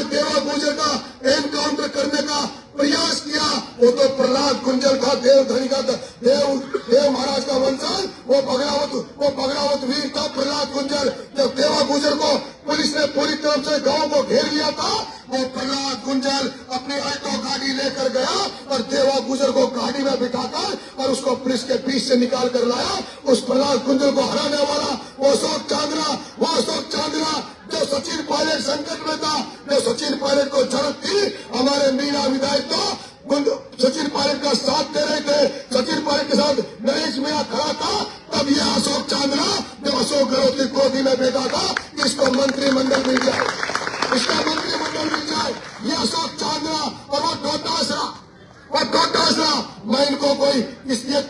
देवा गुजर का एनकाउंटर करने का प्रयास किया। वो तो प्रहलाद गुंजल था, देवधनी का देव महाराज का वंशज, वो बगरावत वीर था प्रहलाद गुंजल। जब देवा गुजर को पुलिस ने पूरी तरफ से गांव को घेर लिया था, वो प्रहलाद गुंजल अपनी अल्टो गाड़ी लेकर गया और देवा गुजर को गाड़ी में बिठाकर और उसको पुलिस के बीच से निकाल कर लाया। उस प्रहलाद गुंजल को हराने वाला वो अशोक चांद्रा जो सचिन पायलट संकट में था, जो सचिन पायलट को जरूरत थी, हमारे मीणा विधायक तो सचिन पायलट का साथ दे रहे थे, सचिन पायलट के साथ नरेश मीणा खड़ा था। तब ये अशोक चांद्रा जो अशोक गहलोत की गोदी में बैठा था, इसको मंत्रिमंडल मिल जाए, इसका मंत्रिमंडल मिल जाए। ये अशोक चांद्रा और वो डोटासरा, मैं इनको कोई इसलिए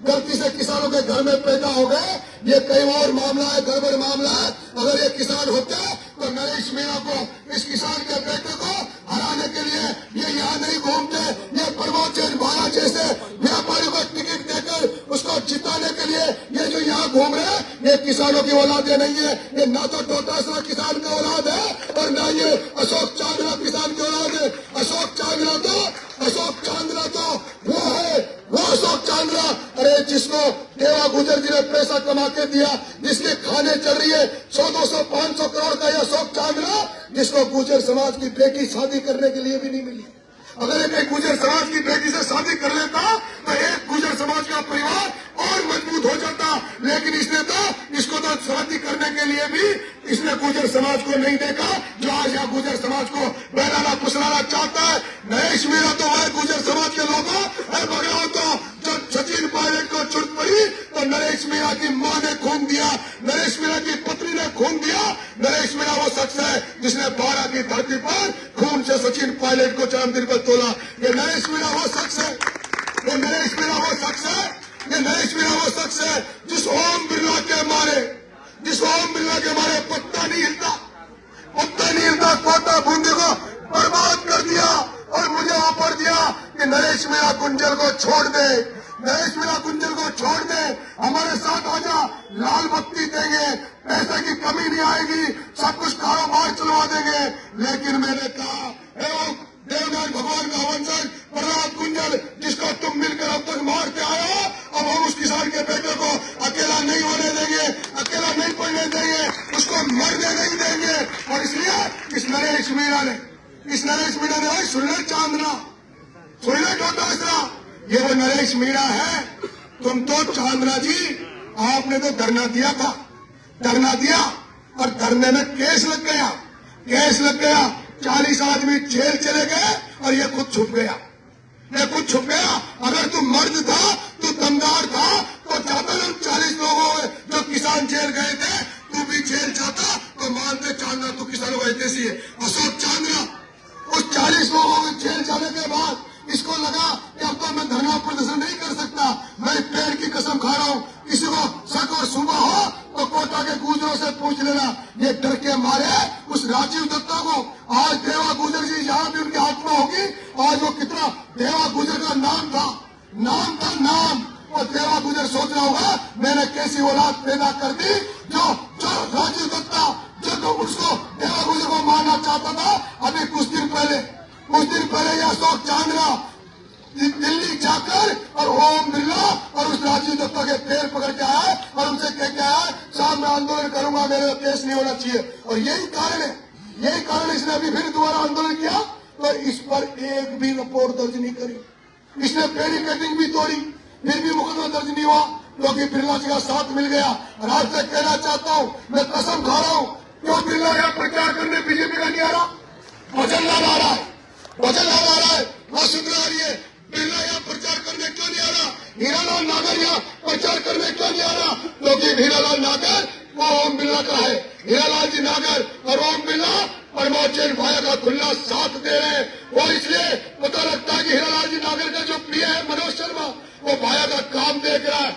गलती से किसानों के घर में पैदा हो गए, ये कई और मामला है, गड़बड़ मामला है। अगर ये किसान होते तो नरेश मीणा को, इस किसान के बेटे को हराने के लिए ये यहाँ नहीं घूमते। ये प्रमोद जैन भाया जैसे व्यापारियों को टिकट देकर उसको जिताने के लिए ये जो यहाँ घूम रहे हैं, ये किसानों की औलादे नहीं है। ये ना तो डोटासरा किसान का औलाद है और ना ये अशोक चांद्रा किसान की औलाद है। अशोक चांद्रा तो वो है, वो अशोक चांद्रा, अरे जिसको देवा गुजर जी ने पैसा कमा के दिया, जिसके खाने चल रही है 100, 200, 500 करोड़ का यह अशोक चांद्रा, जिसको गुजर समाज की बेटी शादी करने के लिए भी नहीं मिली। अगर एक गुजर समाज की बेटी से शादी कर लेता तो एक गुजर समाज का परिवार और मजबूत हो जाता, लेकिन इसको तो शादी करने के लिए भी इसने गुजर समाज को नहीं देखा, जो आज यहाँ गुजर समाज को बहलाना फुसलाना चाहता है। नरेश मीणा तो वह गुजर समाज के लोगों बगड़ाओ तो जब सचिन पायलट को चुट पड़ी तो नरेश मीणा की मां ने खून दिया, नरेश मीणा की पत्नी ने खून दिया। नरेश मीणा वो शख्स है जिसने 12 की धरती पर खून से सचिन पायलट को जन्मदिन पर तोला। ये नरेश मीणा वो शख्स है, ये नरेश मीणा वो शख्स है, ये नरेश मीणा वो शख्स है जिस ओम बिरला के मारे पत्ता नहीं हिलता, कोटा बूंदे को बर्बाद कर दिया और मुझे ऑफर दिया कि नरेश मीणा गुंजल को छोड़ दे, हमारे साथ आजा, लाल बत्ती देंगे, पैसे की कमी नहीं आएगी, सब कुछ कारोबार चलवा देंगे। लेकिन मैंने कहा देवनाथ भगवान का वंशज प्रहलाद गुंजल, जिसको तुम मिलकर अब तक मारते आए हो, अब हम उस किसान के बेटे को अकेला नहीं होने देंगे, अकेला नहीं पड़ने देंगे, उसको मरने नहीं देंगे। और इसलिए इस नरेश मीणा ने सुन ले चांद्रा, सुन ले डोटासरा, ये वो नरेश मीणा है। तुम तो चांद्रा जी, आपने तो धरना दिया और धरने में केस लग गया, 40 आदमी जेल चले गए और ये खुद छुप गया। अगर तू मर्द था, तू दमदार था, तो चाहता ना 40 लोगों जो किसान जेल गए थे, तू भी जेल जाता तो मानते चांद्रा तू किसानों का हितैषी है। अशोक चांद्रा उस 40 लोगों के जेल जाने के बाद इसको लगा कि अब तो मैं धरना प्रदर्शन नहीं कर सकता, मैं पेड़ की कसम खा रहा हूँ, किसी को शक और शुबा हो तो कोटा के गुजरों से पूछ लेना। ये डर के मारे उस राजीव दत्ता को, आज देवा गुजर जी जहाँ भी उनकी आत्मा होगी, आज वो कितना देवा गुजर का नाम था, और देवा गुजर सोच रहा होगा मैंने कैसी औलाद पैदा कर दी, जो राजीव दत्ता जो उसको देवा गुजर को मारना चाहता था। अभी कुछ दिन पहले ये अशोक चांद्रा दिल्ली जाकर और ओम बिरला और उस राजीव दत्ता के पैर पकड़ के आया और उनसे कह के आया साहब मैं आंदोलन करूंगा, मेरे केस नहीं होना चाहिए। और यही कारण इसने अभी फिर दोबारा आंदोलन किया तो इस पर एक भी रिपोर्ट दर्ज नहीं करी, इसने बैरिकेडिंग भी तोड़ी, फिर भी मुकदमा दर्ज नहीं हुआ, क्योंकि बिरला जी का साथ मिल गया। और आज तक कहना चाहता हूँ, मैं कसम खा रहा हूँ, क्यों बिरला यहाँ प्रचार करने बीजेपी का नहीं आ रहा, वचन ला आ रहा है, वसुंधरा आ रही है, बिरला यहाँ प्रचार करने क्यों नहीं आ रहा, हीरालाल नागर यहाँ प्रचार करने क्यों नहीं आ रहा, क्योंकि हीरालाल नागर वो ओम बिरला का है। हीरालाल जी नागर और ओम बिरला प्रमोद जैन भाया का खुला साथ दे रहे हैं। वो इसलिए पता लगता है कि हीरालाल जी नागर का जो प्रिय है मनोज शर्मा, वो भाया का काम देख रहा है,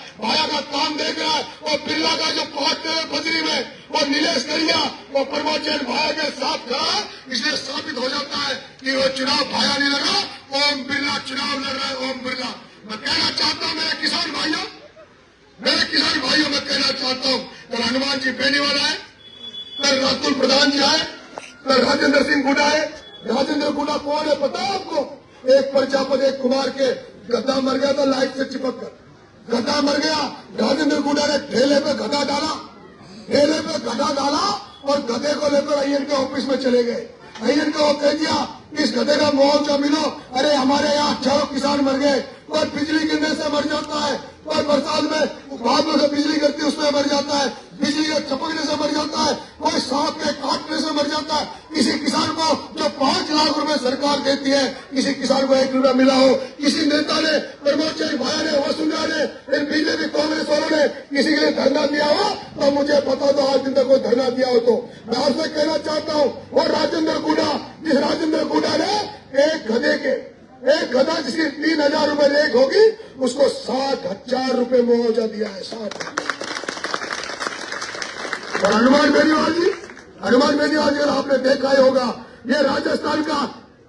और बिरला का जो पार्टनर है बजरी में वो नीलेश करिया, वो प्रमोद जैन भाया के साथ खड़ा है। इसलिए साबित हो जाता है कि वो चुनाव भाया नहीं लड़ा, ओम बिरला चुनाव लड़ रहा है। ओम बिरला, मैं कहना चाहता हूँ मेरे किसान कहना चाहता हूं, कल हनुमान जी बेनीवाल आए, कल रातुल प्रधान जी आए, कल राजेंद्र सिंह गुडा है। राजेंद्र गुडा कौन है पता है आपको? एक प्रजापति एक कुमार के गद्दा मर गया था लाइट से चिपक कर, गधा मर गया। राजेंद्र गुडा ने ठेले पे गधा डाला, ठेले पे गधा डाला और गधे को लेकर अय्यर के ऑफिस में चले गए। अय्यर को कह दिया इस गधे का मुआवजा मिलो। अरे हमारे यहाँ 4 किसान मर गए, कोई बिजली गिरने से मर जाता है, कोई बरसात में बादलों से बिजली गिरती है उसमें मर जाता है, बिजली के चपकने से मर जाता है, कोई सांप के काटने से मर जाता है। किसी किसान को जो 5 लाख रुपए सरकार देती है, किसी किसान को 1 रुपया मिला हो, किसी नेता ने, प्रमोद चंद भाया ने, वसुंधरा ने, इन बीजेपी कांग्रेस वालों ने किसी के लिए धरना दिया हो तो मुझे पता तो आज दिन तक कोई धरना दिया हो तो मैं आपसे कहना चाहता हूँ, वो राजेंद्र गुडा, जिस राजेंद्र गुडा ने एक गधा जिसकी 3,000 रुपए रेट होगी उसको 60,000 रुपए मुआवजा दिया है। 60। और हनुमान बेनीवाल जी अगर आपने देखा ही होगा, ये राजस्थान का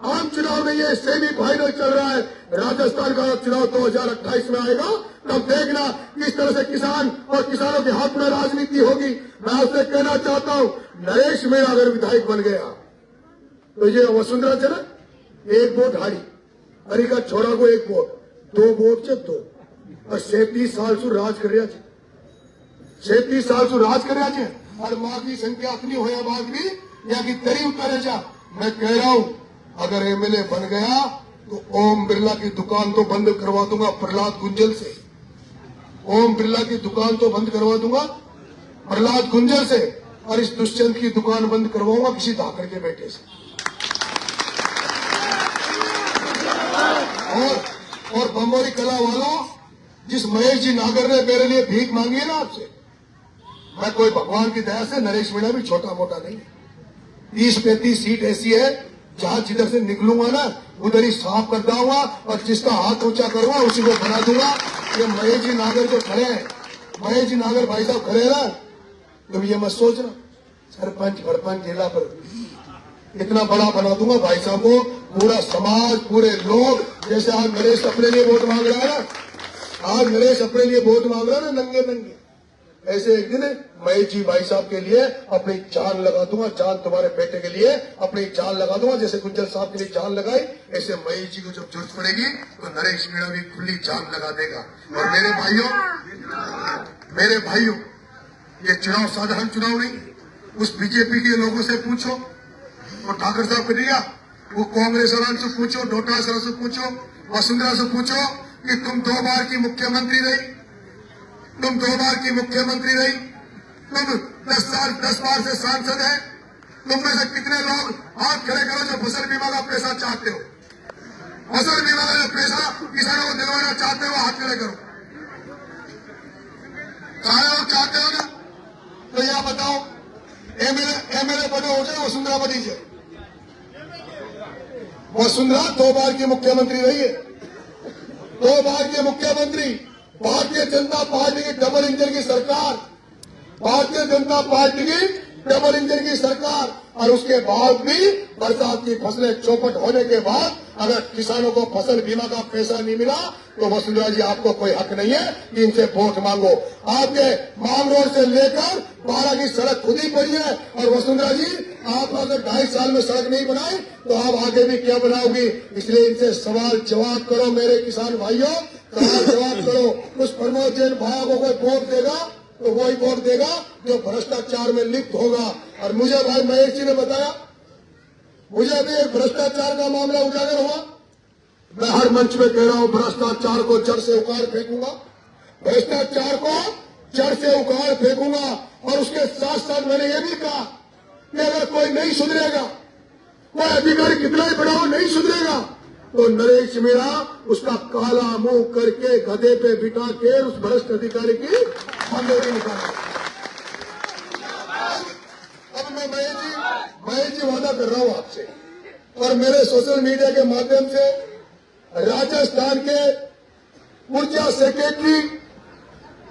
आम चुनाव नहीं है, सेमीफाइनल चल रहा है। राजस्थान का चुनाव 2028 में आएगा, तब देखना किस तरह से किसान और किसानों के हाथ में राजनीति होगी। मैं आपसे कहना चाहता हूं, नरेश मीणा अगर विधायक बन गया तो ये वसुंधरा चले 1 वोट हारी, हरी का छोरा को 1 वोट, 2 वोट से 2 और 37 साल से राज कर रहा है, 37 साल से राज कर रहा है और मां की संख्या इतनी होया बाद भी या कि तरी उतारे जा। मैं कह रहा हूं अगर एमएलए बन गया तो ओम बिरला की दुकान तो बंद करवा दूंगा प्रहलाद गुंजल से, ओम बिरला की दुकान तो बंद करवा दूंगा प्रहलाद गुंजल से, और इस दुष्यंत की दुकान बंद करवाऊंगा किसी धाकड़ के बेटे से। और बम्बोरी कला वालों, जिस महेश जी नागर ने मेरे लिए भीख मांगी है ना आपसे, मैं कोई भगवान की दया से नरेश मीणा भी छोटा मोटा नहीं, 30-35 सीट ऐसी है जहां जिधर से निकलूंगा ना उधर ही साफ कर दूंगा और जिसका हाथ ऊंचा करूंगा उसी को बना दूंगा। ये महेश जी नागर जो खड़े हैं, महेश जी नागर भाई साहब खड़े हैं ना, तुम ये मत सोचना सरपंच भड़पंच जिला पर इतना बड़ा बना दूंगा भाई साहब को, पूरा समाज पूरे लोग, जैसे आज नरेश अपने लिए वोट मांग रहा है ना, आज नरेश अपने लिए वोट मांग रहा है ना नंगे नंगे, ऐसे एक दिन महेश जी भाई साहब के लिए अपनी जान लगा दूंगा, जान तुम्हारे बेटे के लिए अपनी जान लगा दूंगा। जैसे गुज्जर साहब के लिए जान लगाई, ऐसे महेश जी को जब जरूरत पड़ेगी तो नरेश मीणा भी खुली जान लगा देगा। और मेरे भाइयों ये चुनाव साधारण चुनाव नहीं, उस बीजेपी के लोगों से पूछो, वो ठाकर साहब को दिया, वो कांग्रेस वालों से पूछो, डोटासरा से पूछो, वसुंधरा से पूछो कि तुम 2 बार की मुख्यमंत्री रही, तुम 2 बार की मुख्यमंत्री रही, तुम 10 बार से सांसद है, तुम में से कितने लोग हाथ खड़े करो जो फसल बीमा का पैसा चाहते हो, फसल बीमा का जो पैसा किसानों को दिलवाना चाहते हो, हाथ खड़े करो। सारे लोग चाहते हो ना, तो यह बताओ एमएलए बने हो जाए वसुंधरा बनी जाए। वसुंधरा 2 बार की मुख्यमंत्री रही है, 2 बार की मुख्यमंत्री, भारतीय जनता पार्टी की डबल इंजन की सरकार, भारतीय जनता पार्टी की डबल इंजन की सरकार, और उसके बाद भी बरसात की फसलें चौपट होने के बाद अगर किसानों को फसल बीमा का पैसा नहीं मिला तो वसुंधरा जी आपको कोई हक नहीं है कि इनसे वोट मांगो। आपके मांग रोड से लेकर 12 की सड़क खुद ही पड़ी है, और वसुंधरा जी आप अगर 2.5 साल में सड़क नहीं बनाई तो आप आगे भी क्या बनाओगी। इसलिए इनसे सवाल जवाब करो मेरे किसान भाइयों, सवाल जवाब करो। उस प्रमोद जैन भाया को कोई वोट देगा तो वही वोट देगा जो भ्रष्टाचार में लिप्त होगा। और मुझे भाई महेश जी ने बताया, मुझे अभी एक भ्रष्टाचार का मामला उजागर हुआ, मैं हर मंच में कह रहा हूं भ्रष्टाचार को जड़ से उखाड़ फेंकूंगा, भ्रष्टाचार को जड़ से उखाड़ फेंकूंगा। और उसके साथ साथ मैंने ये भी कहा कि अगर कोई नहीं सुधरेगा, कोई अधिकारी कितना ही बड़ा हो नहीं सुधरेगा, तो नरेश मीणा उसका काला मुंह करके गधे पे बिठा के उस भ्रष्ट अधिकारी की मंजूरी निकालेगा। अब मैं महेश जी वादा कर रहा हूं आपसे, और मेरे सोशल मीडिया के माध्यम से राजस्थान के ऊर्जा सेक्रेटरी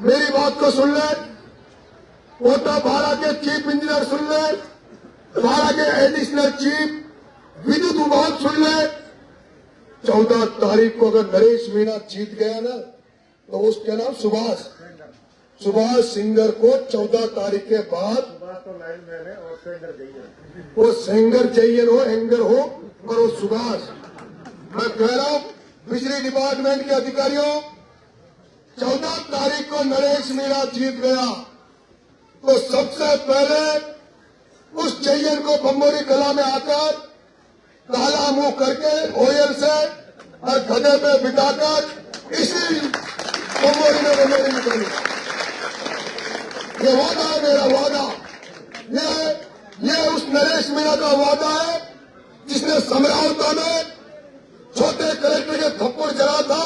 मेरी बात को सुन ले, कोटा भाड़ा के चीफ इंजीनियर सुन ले, भाड़ा के एडिशनल चीफ विद्युत विभाग सुन ले। 14 तारीख को अगर नरेश मीणा जीत गया ना तो उसके नाम सुभाष सिंगर को 14 तारीख के बाद वो सेंगर जयन हो, एंगर हो, और वो सुभाष, मैं कह रहा हूं बिजली डिपार्टमेंट के अधिकारियों, 14 तारीख को नरेश मीणा जीत गया तो सबसे पहले उस जयन को बम्बोरी कला में आकर काला मुंह करके ओयल से और गधे पे बिठाकर इसी बम्बोरी में बम्बोरी निकाली। ये वादा है मेरा वादा, ये उस नरेश मीणा का वादा है जिसने समरावता में छोटे कलेक्टर के थप्पड़ जड़ा था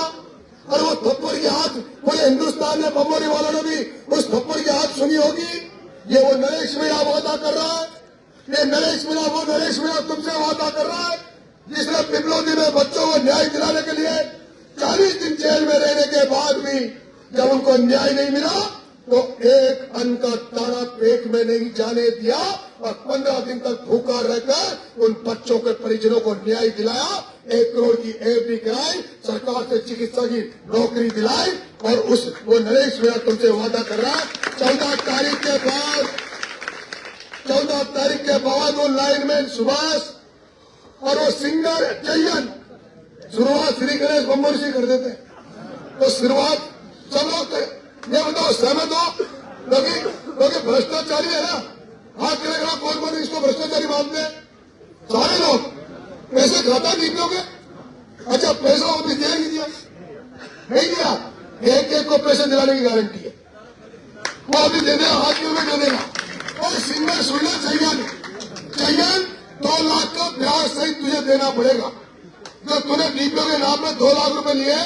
और वो थप्पड़ की हाथ पूरे हिंदुस्तान में बम्बोरी वालों ने भी उस थप्पड़ की हाथ सुनी होगी। ये वो नरेश मीणा वादा कर रहा है, ये नरेश मीणा वो नरेश मीणा तुमसे वादा कर रहा है जिसने पिपलोदी में बच्चों को न्याय दिलाने के लिए 40 दिन जेल में रहने के बाद भी जब उनको न्याय नहीं मिला तो एक अन्न का दाना पेट में नहीं जाने दिया और 15 दिन तक भूखा रहकर उन बच्चों के परिजनों को न्याय दिलाया। 1 करोड़ की एफडी कराई, सरकार से चिकित्सा की नौकरी दिलाई और वो नरेश मीणा तुमसे वादा कर रहा है 14 तारीख के बाद वो लाइनमैन सुभाष और वो सिंगर जयन शुरुआत श्री गणेश बम्बोरी से कर देते तो शुरुआत सब लोग ये बताओ सहमत हो? क्योंकि भ्रष्टाचारी है ना, हाथ करेगा कौन कौन इसको भ्रष्टाचारी मानते हैं? सारे लोग पैसे खाता नहीं लोगे। अच्छा पैसा वापिस दिया नहीं दिया? नहीं दिया, एक को पैसे दिलाने की गारंटी है, वो अभी दे देगा, हाथ में दे देगा। और सिंगर सुनना चाहिए 2 लाख का ब्याज सहित तुझे देना पड़ेगा। जो तूने डीपीओ के नाम में 2 लाख रुपए लिए,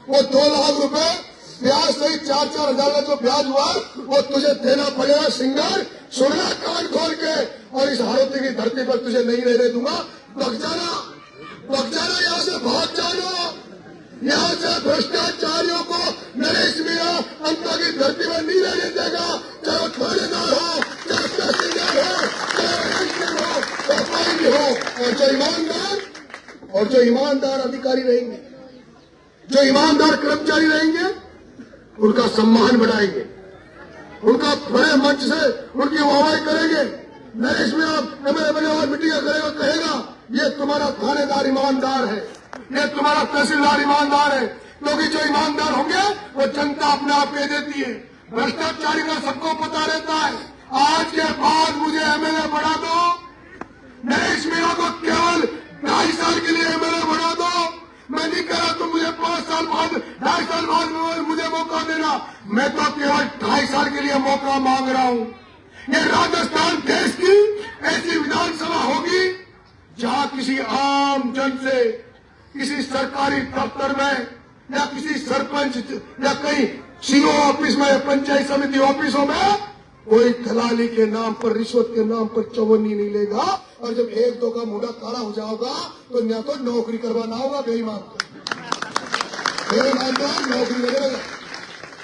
वो 2 लाख रुपए ब्याज सहित 4-4 हजार का जो ब्याज हुआ वो तुझे देना पड़ेगा। सिंगर सुनना कान खोल के, और इस हारोती की धरती पर तुझे नहीं रहने दूंगा। भाग जाना यहाँ से, भाग जाना यहाँ से। भ्रष्टाचारियों को नरेश मीणा अंता की धरती पर नहीं रहने देगा, चाहे वो थानेदार हो, चाहे तहसीलदार हो, चाहे हो, चाहे कोई भी हो। और जो ईमानदार अधिकारी रहेंगे, जो ईमानदार कर्मचारी रहेंगे, उनका सम्मान बढ़ाएंगे, उनका बड़े मंच से उनकी वाहवाही करेंगे। नरेश मीणा एमएलए मीटिंग करेगा, कहेगा ये तुम्हारा थानेदार ईमानदार है, ये तुम्हारा तहसीलदार ईमानदार है। क्योंकि जो ईमानदार होंगे वो जनता अपने आप कह देती है। भ्रष्टाचारी का सबको पता रहता है। आज के बाद मुझे एमएलए बना दो, नरेश मीणा को केवल 2.5 साल के लिए एमएलए बना दो। मैं नहीं कह रहा तुम मुझे 5 साल बाद, 2.5 साल बाद मुझे मौका देना, मैं तो केवल 2.5 साल के लिए मौका मांग रहा हूं। ये राजस्थान देश की ऐसी विधानसभा होगी जहां किसी आम जन से, किसी सरकारी दफ्तर में या किसी सरपंच या कहीं सीओ ऑफिस में, पंचायत समिति ऑफिसों में कोई दलाली के नाम पर, रिश्वत के नाम पर चवन्नी नहीं लेगा। और जब 1-2 का मुंडा काला हो जाओगा तो न तो नौकरी करवाना होगा बेईमान को, नौकरी लगेगा।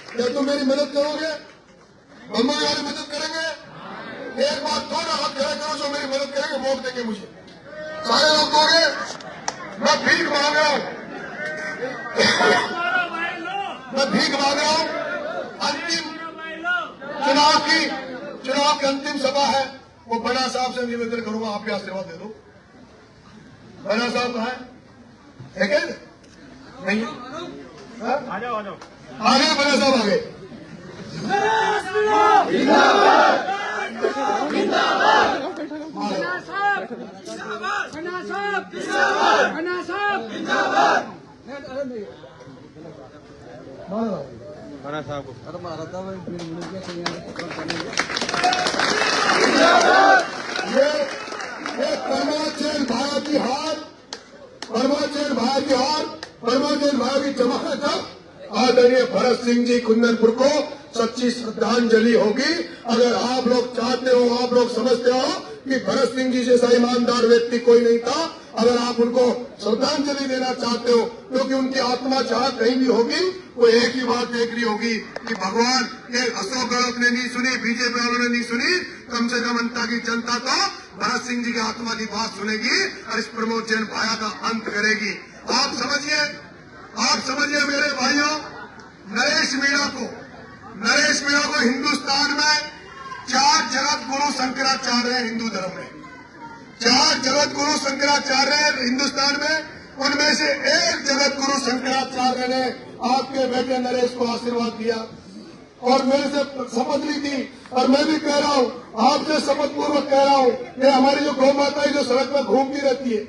क्या तुम मेरी मदद करोगे? मम्मा यार मदद करेंगे? एक बात दो ना, हाथ खड़ा करो जो मेरी मदद करेंगे, वोट देंगे मुझे। सारे लोग दोगे? मैं भीख मांग रहा हूं, मैं भीख मांग रहा हूं। अंतिम चुनाव की अंतिम सभा है, वो बड़ा साहब से निवेदन करूंगा, आप भी आशीर्वाद दे दो। बड़ा साहब कहाँ है? क्या नहीं आ जाओ आगे, बड़ा साहब आगे। बना साहब को ये परमाचल भाई की हार, परमाचल भाई की हार, परमाचल भाई की जमानत तक आदरणीय भरत सिंह जी कुंदनपुर को सच्ची श्रद्धांजलि होगी। अगर आप लोग चाहते हो, आप लोग समझते हो कि भरत सिंह जी जैसा ईमानदार व्यक्ति कोई नहीं था, अगर आप उनको श्रद्धांजलि देना चाहते हो, क्योंकि उनकी आत्मा जहां कहीं भी होगी वो एक ही बात देख रही होगी कि भगवान, ये अशोक गहलोत ने नहीं सुनी, बीजेपी वालों ने नहीं सुनी, कम से कम अंता की जनता तो भरत सिंह जी की आत्मा की बात सुनेगी और इस प्रमोद जैन भाया का अंत करेगी। आप समझिए मेरे भाइयों, नरेश मीणा को नरेश मीणा को हिंदुस्तान में 4 जगत गुरु शंकराचार्य हैं हिंदू धर्म में। 4 जगत गुरु शंकराचार्य हैं हिंदुस्तान में, उनमें से एक जगत गुरु शंकराचार्य ने आपके बेटे नरेश को आशीर्वाद दिया और मेरे से शपथ ली थी। और मैं भी कह रहा हूं, आपसे शपथ पूर्वक कह रहा हूं कि हमारी जो गौ माता जो सड़क पर घूमती रहती है,